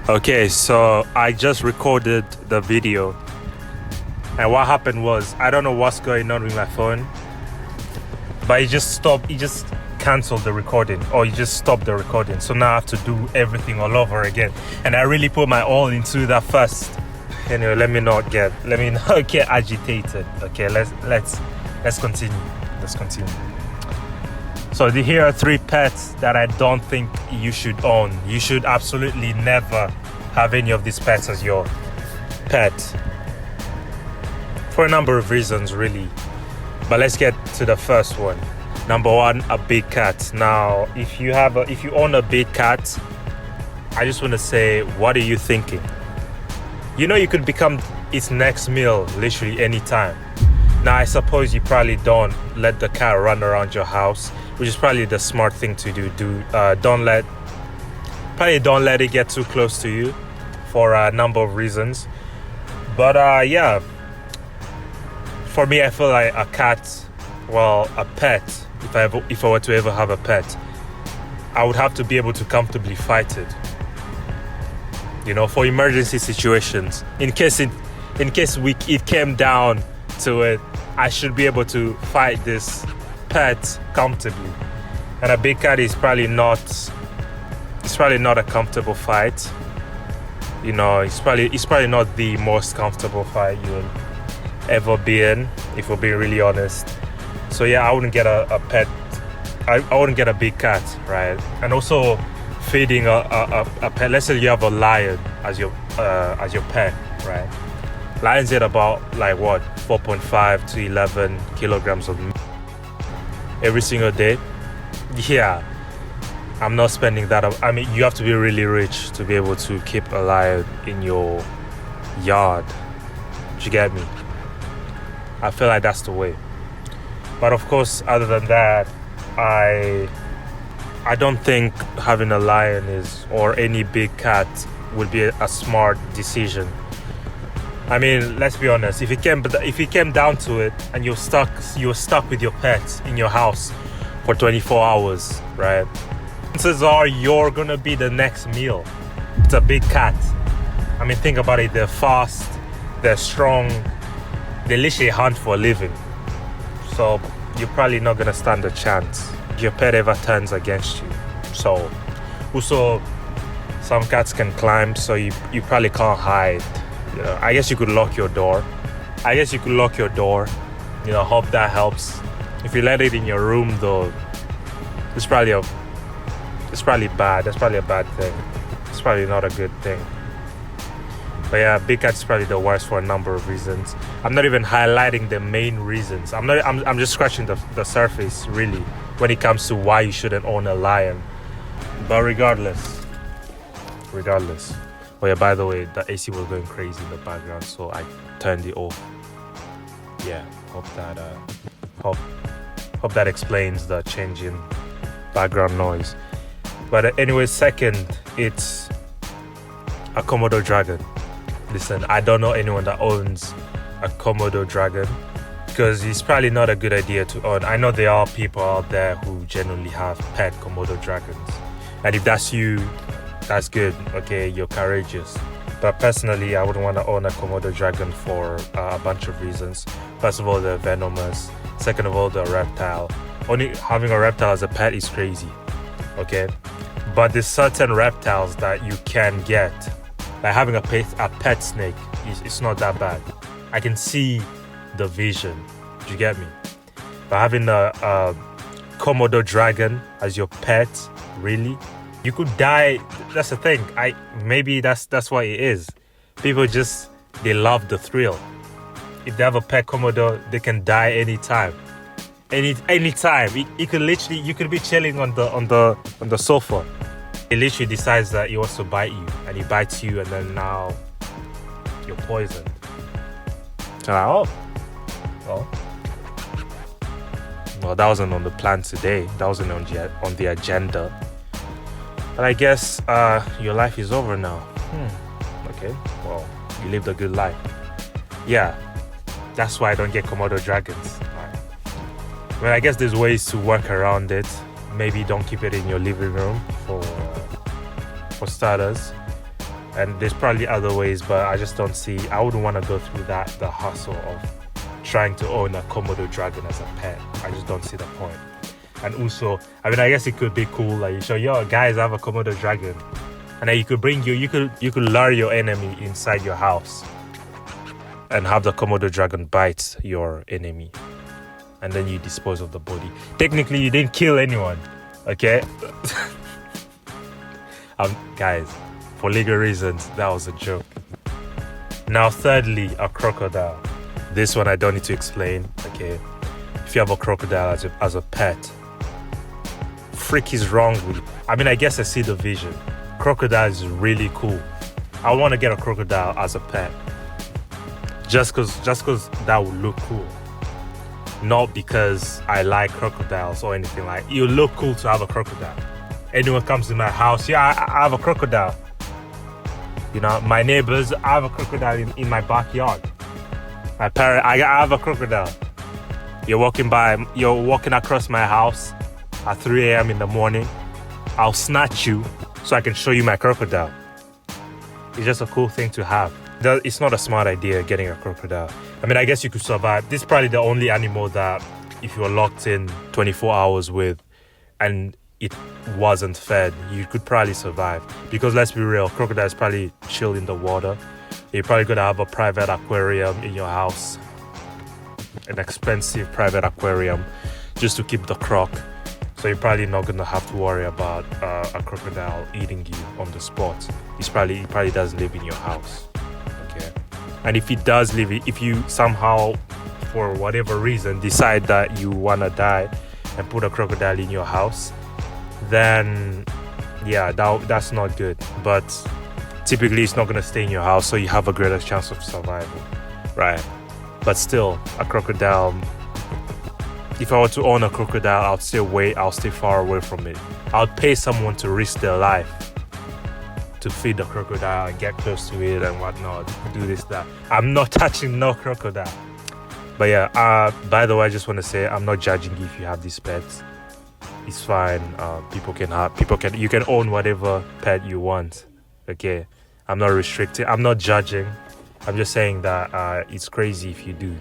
Okay, so I just recorded the video, and what happened was, I don't know what's going on with my phone, but it just stopped. It just canceled the recording, or it just stopped the recording. So now I have to do everything all over again, and I really put my all into that first. Anyway, let me not get agitated. Okay, let's continue. Let's continue. So here are 3 pets that I don't think you should own. You should absolutely never have any of these pets as your pet, for a number of reasons, really. But let's get to the first one. Number 1, a big cat. Now, if you own a big cat, I just want to say, what are you thinking? You know, you could become its next meal literally anytime. Now, I suppose you probably don't let the cat run around your house, which is probably the smart thing to do. Don't let it get too close to you for a number of reasons. But yeah, for me, I feel like a pet. If I were to ever have a pet, I would have to be able to comfortably fight it. You know, for emergency situations, in case it came down to it, I should be able to fight this pet comfortably. And a big cat is probably not a comfortable fight. You know, it's probably not the most comfortable fight you'll ever be in, if we're being really honest. So yeah, I wouldn't get a pet. I wouldn't get a big cat, right? And also feeding a pet. Let's say you have a lion as your pet, right? Lions eat about 4.5 to 11 kilograms of meat every single day. Yeah, I'm not spending that. I mean, you have to be really rich to be able to keep a lion in your yard. Do you get me? I feel like that's the way. But of course, other than that, I don't think having a lion or any big cat would be a smart decision. I mean, let's be honest. If it came down to it, and you're stuck with your pet in your house for 24 hours, right? Chances are you're gonna be the next meal. It's a big cat. I mean, think about it. They're fast, they're strong, they literally hunt for a living. So you're probably not gonna stand a chance if your pet ever turns against you. So also, some cats can climb, so you probably can't hide. You know, I guess you could lock your door. You know, hope that helps. If you let it in your room, though, it's probably bad. That's probably a bad thing. It's probably not a good thing. But yeah, big cat's probably the worst for a number of reasons. I'm not even highlighting the main reasons. I'm just scratching the surface, really, when it comes to why you shouldn't own a lion. But regardless. Oh yeah, by the way, the AC was going crazy in the background, so I turned it off. Yeah, hope that explains the change in background noise. But anyway, second, it's a Komodo dragon. Listen, I don't know anyone that owns a Komodo dragon, because it's probably not a good idea to own. I know there are people out there who genuinely have pet Komodo dragons, and if that's you, that's good. Okay, you're courageous. But personally, I wouldn't want to own a Komodo dragon for a bunch of reasons. First of all, they're venomous. Second of all, they're a reptile. Only having a reptile as a pet is crazy. Okay, but there's certain reptiles that you can get. Like having a pet snake, it's not that bad. I can see the vision. Do you get me? But having a Komodo dragon as your pet, really? You could die. That's the thing. Maybe that's what it is. People they love the thrill. If they have a pet Komodo, they can die anytime. Anytime. You could be chilling on the sofa. He literally decides that he wants to bite you, and he bites you, and then now you're poisoned. So well, that wasn't on the plan today. That wasn't on the agenda. But I guess your life is over now. Okay, well, you lived a good life. Yeah, that's why I don't get Komodo dragons. Well, I guess there's ways to work around it. Maybe don't keep it in your living room for starters. And there's probably other ways, but I just don't see. I wouldn't want to go through the hustle of trying to own a Komodo dragon as a pet. I just don't see the point. And also, I mean, I guess it could be cool. Like you show, yo, guys, I have a Komodo dragon, and then you could lure your enemy inside your house, and have the Komodo dragon bite your enemy, and then you dispose of the body. Technically, you didn't kill anyone, okay? Guys, for legal reasons, that was a joke. Now, thirdly, a crocodile. This one I don't need to explain, okay? If you have a crocodile as a pet, freak is wrong with you. I mean, I guess I see the vision. Crocodile is really cool. I want to get a crocodile as a pet. Just cause that would look cool. Not because I like crocodiles or anything like. It would look cool to have a crocodile. Anyone comes to my house, yeah, I have a crocodile. You know, my neighbors, I have a crocodile in my backyard. My parent, I have a crocodile. You're walking across my house at 3 a.m. in the morning. I'll snatch you so I can show you my crocodile. It's just a cool thing to have. It's not a smart idea getting a crocodile. I mean, I guess you could survive. This is probably the only animal that if you were locked in 24 hours with and it wasn't fed, you could probably survive. Because let's be real, crocodiles probably chill in the water. You're probably going to have a private aquarium in your house. An expensive private aquarium just to keep the croc. So you're probably not going to have to worry about a crocodile eating you on the spot. He probably does live in your house. Okay. And if he does live, if you somehow, for whatever reason, decide that you want to die and put a crocodile in your house, then yeah, that's not good. But typically it's not going to stay in your house, so you have a greater chance of survival, right? But still, a crocodile, if I were to own a crocodile, I'll stay far away from it. I'll pay someone to risk their life to feed the crocodile and get close to it and whatnot, do this, that. I'm not touching no crocodile. But yeah, by the way, I just want to say I'm not judging you if you have these pets. It's fine. You can own whatever pet you want. Okay, I'm not restricting. I'm not judging. I'm just saying that it's crazy if you do.